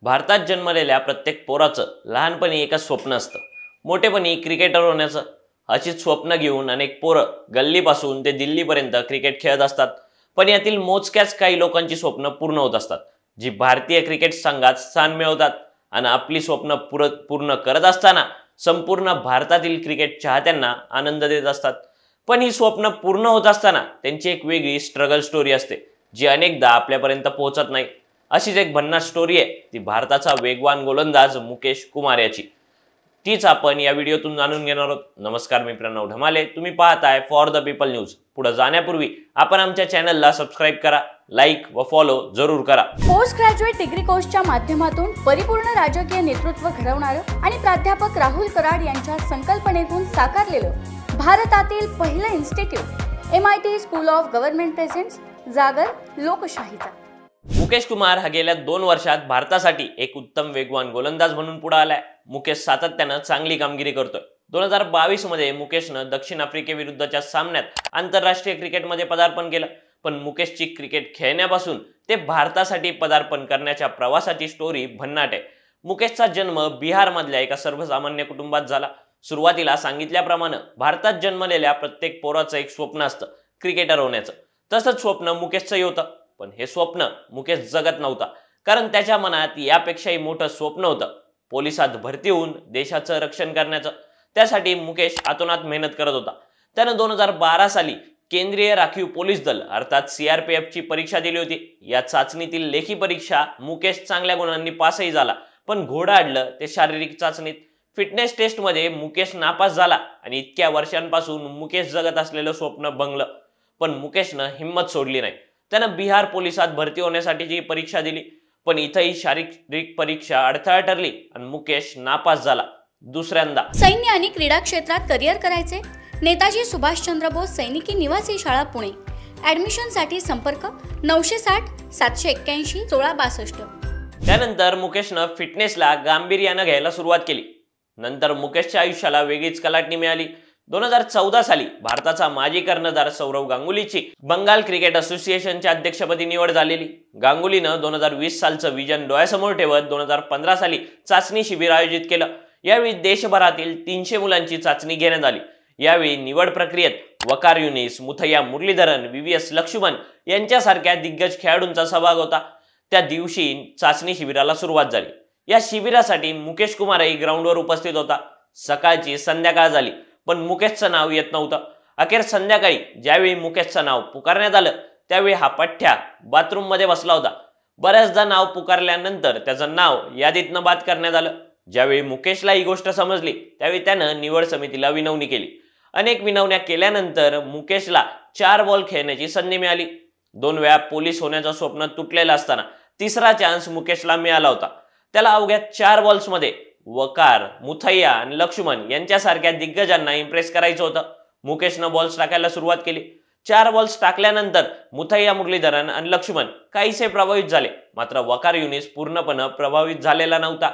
भारतात जन्मलेल्या प्रत्येक पोराचं लहानपणी एकच स्वप्न असतं, मोठेपणी क्रिकेटर होण्याचं। अशीच स्वप्न घेऊन अनेक पोरं गल्लीपासून ते दिल्लीपर्यंत क्रिकेट खेळत असतात। पण यातील मोजक्याच काही लोकांची स्वप्न पूर्ण होत असतात, जी भारतीय क्रिकेट संघात स्थान मिळवतात आणि आपली स्वप्न पूर्ण करत असताना संपूर्ण भारतातील क्रिकेट चाहत्यांना आनंद देत असतात। पण ही स्वप्न पूर्ण होत असताना त्यांची एक वेगळी स्ट्रगल स्टोरी असते, जी अनेकदा आपल्यापर्यंत पोहोचत नाही। अशीच एक भन्नाट स्टोरी आहे ती भारताचा वेगवान गोलंदाज मुकेश कुमार याची। तीच आपण या व्हिडिओतून जाणून घेणार आहोत। नमस्कार, मी प्रणव ढमाले, तुम्ही पाहताय फॉर द पीपल न्यूज। पुढे जाण्यापूर्वी आपण आमच्या चॅनलला सबस्क्राइब करा, लाईक व फॉलो जरूर करा। पोस्ट ग्रॅज्युएट डिग्री कोर्सच्या माध्यमातून परिपूर्ण राजकीय नेतृत्व घडवणारं आणि प्राध्यापक राहुल कराड यांच्या संकल्पनेतून साकारलेलं भारतातील पहिलं institute MIT school of government presents जागर लोकशाहीचा। मुकेश कुमार हा गेल्या 2 वर्षात भारतासाठी एक उत्तम वेगवान गोलंदाज म्हणून पुढे आलाय। मुकेश सातत्याने चांगली कामगिरी करतोय। 2022 मध्ये मुकेशनं दक्षिण आफ्रिकेविरुद्धच्या सामन्यात आंतरराष्ट्रीय क्रिकेटमध्ये पदार्पण केलं। पण मुकेशची क्रिकेट खेळण्यापासून ते भारतासाठी पदार्पण करण्याच्या प्रवासाची स्टोरी भन्नाट आहे। मुकेशचा जन्म बिहारमधल्या एका सर्वसामान्य कुटुंबात झाला। सुरुवातीला सांगितल्याप्रमाणे भारतात जन्मलेल्या प्रत्येक पोराचं एक स्वप्न असतं, क्रिकेटर होण्याचं। तसंच स्वप्न मुकेशचंही होतं। पण हे स्वप्न मुकेश जगत नव्हता, कारण त्याच्या मनात यापेक्षाही मोठं स्वप्न होतं, पोलिसात भरती होऊन देशाचं रक्षण करण्याचं। त्यासाठी मुकेश आतोनात मेहनत करत होता। त्यानं 2012 साली केंद्रीय राखीव पोलीस दल अर्थात CRPF ची परीक्षा दिली होती। या चाचणीतील लेखी परीक्षा मुकेश चांगल्या गुणांनी पासही झाला, पण घोडं अडलं ते शारीरिक चाचणीत। फिटनेस टेस्ट मध्ये मुकेश नापास झाला आणि इतक्या वर्षांपासून मुकेश जगत असलेलं स्वप्न भंगलं। पण मुकेशनं हिंमत सोडली नाही। त्यानं बिहार पोलिसात भरती होण्यासाठीची परीक्षा दिली, पण इथंही शारीरिक परीक्षा अडथळा ठरली आणि मुकेश नापास झाला दुसऱ्यांदा। सैन्य आणि क्रीडा क्षेत्रात करिअर करायचे, नेताजी सुभाषचंद्र बोस सैनिकी निवासी शाळा पुणे। ऍडमिशनसाठी संपर्क 960 781 1662। त्यानंतर मुकेशनं फिटनेसला गांभीर्यानं घ्यायला सुरुवात केली। नंतर मुकेशच्या आयुष्याला वेगळीच कलाटणी मिळाली। 2014 साली भारताचा माजी कर्णधार सौरव गांगुलीची बंगाल क्रिकेट असोसिएशनच्या अध्यक्षपदी निवड झालेली। गांगुलीनं 2020 सालचं विजन डोळ्यासमोर ठेवत 2015 साली चाचणी शिबिर आयोजित केलं। यावेळी देशभरातील 300 मुलांची चाचणी घेण्यात आली। यावेळी निवड प्रक्रियेत वकार युनिस, मुथय्या मुरलीधरन, VVS लक्ष्मण यांच्यासारख्या दिग्गज खेळाडूंचा सहभाग होता। त्या दिवशी चाचणी शिबिराला सुरुवात झाली। या शिबिरासाठी मुकेश कुमारही ग्राउंडवर उपस्थित होता। सकाळची संध्याकाळ झाली, पण मुकेशचं नाव येत नव्हतं। अखेर संध्याकाळी ज्यावेळी मुकेशचं नाव पुकारण्यात आलं, त्यावेळी हा पठ्ठ्या बाथरूम मध्ये बसला होता। बऱ्याचदा नाव पुकारल्यानंतर त्याचं नाव यादीतनं बाद करण्यात आलं। ज्यावेळी मुकेशला ही गोष्ट समजली, त्यावेळी त्यानं निवड समितीला विनवणी केली। अनेक विनवण्या केल्यानंतर मुकेशला 4 बॉल खेळण्याची संधी मिळाली। 2 वेळा पोलीस होण्याचं स्वप्न तुटलेलं असताना तिसरा चान्स मुकेशला मिळाला होता। त्याला अवघ्या 4 बॉल्समध्ये वकार, मुथय्या आणि लक्ष्मण यांच्यासारख्या दिग्गजांना इम्प्रेस करायचं होतं। मुकेशनं बॉल्स टाकायला सुरुवात केली। 4 बॉल्स टाकल्यानंतर मुथय्या मुरलीधरन आणि लक्ष्मण काहीसे प्रभावित झाले, मात्र वकार युनिस पूर्णपणे प्रभावित झालेला नव्हता।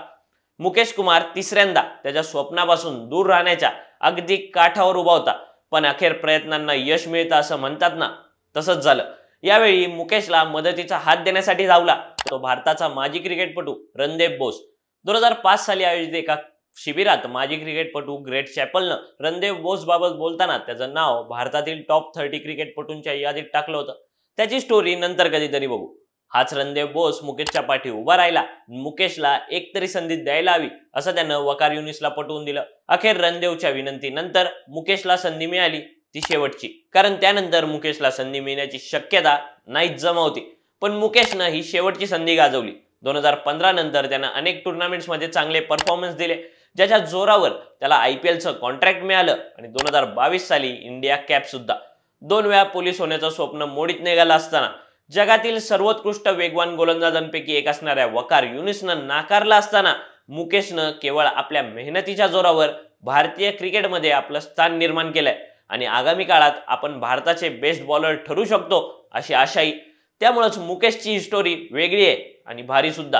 मुकेश कुमार तिसऱ्यांदा त्याच्या स्वप्नापासून दूर राहण्याच्या अगदी काठावर उभा होता, पण अखेर प्रयत्नांना यश मिळतं असं म्हणतात ना, तसंच झालं। यावेळी मुकेशला मदतीचा हात देण्यासाठी धावला तो भारताचा माजी क्रिकेटपटू रणदेव बोस। 2005 साली आयोजित एका शिबिरात माजी क्रिकेटपटू ग्रेट चॅपलनं रणदेव बोस बाबत बोलताना त्याचं नाव भारतातील टॉप 30 क्रिकेटपटूंच्या यादीत टाकलं होतं। त्याची स्टोरी नंतर कधीतरी बघू। हाच रणदेव बोस मुकेशच्या पाठी उभा राहिला, मुकेशला एक तरी संधी द्यायला हवी असं त्यानं वकार युनिसला पटवून दिलं। अखेर रणदेवच्या विनंतीनंतर मुकेशला संधी मिळाली, ती शेवटची, कारण त्यानंतर मुकेशला संधी मिळण्याची शक्यता नाहीच जमा होती। पण मुकेशनं ही शेवटची संधी गाजवली। 2015 नंतर त्यानं अनेक टुर्नामेंट्समध्ये चांगले परफॉर्मन्स दिले, ज्याच्या जोरावर त्याला IPLचं कॉन्ट्रॅक्ट मिळालं आणि 2022 साली इंडिया कॅप सुद्धा। 2 वेळा पोलीस होण्याचं स्वप्न मोडीत निघालं असताना जगातील सर्वोत्कृष्ट वेगवान गोलंदाजांपैकी एक असणाऱ्या वकार युनिसनं नाकारला असताना मुकेशनं केवळ आपल्या मेहनतीच्या जोरावर भारतीय क्रिकेटमध्ये आपलं स्थान निर्माण केलंय आणि आगामी काळात आपण भारताचे बेस्ट बॉलर ठरू शकतो अशी आशाही। त्यामुळेच मुकेशची ही स्टोरी वेगळी आहे आणि भारी सुद्धा।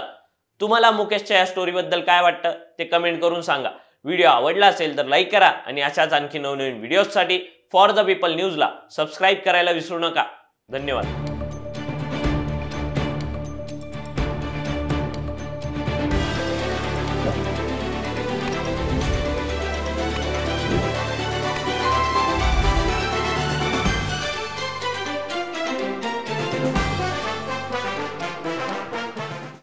तुम्हाला मुकेशच्या या स्टोरीबद्दल काय वाटतं ते कमेंट करून सांगा। व्हिडिओ आवडला असेल तर लाईक करा आणि अशाच आणखी नवनवीन व्हिडिओजसाठी फॉर द पीपल न्यूजला सबस्क्राईब करायला विसरू नका। धन्यवाद।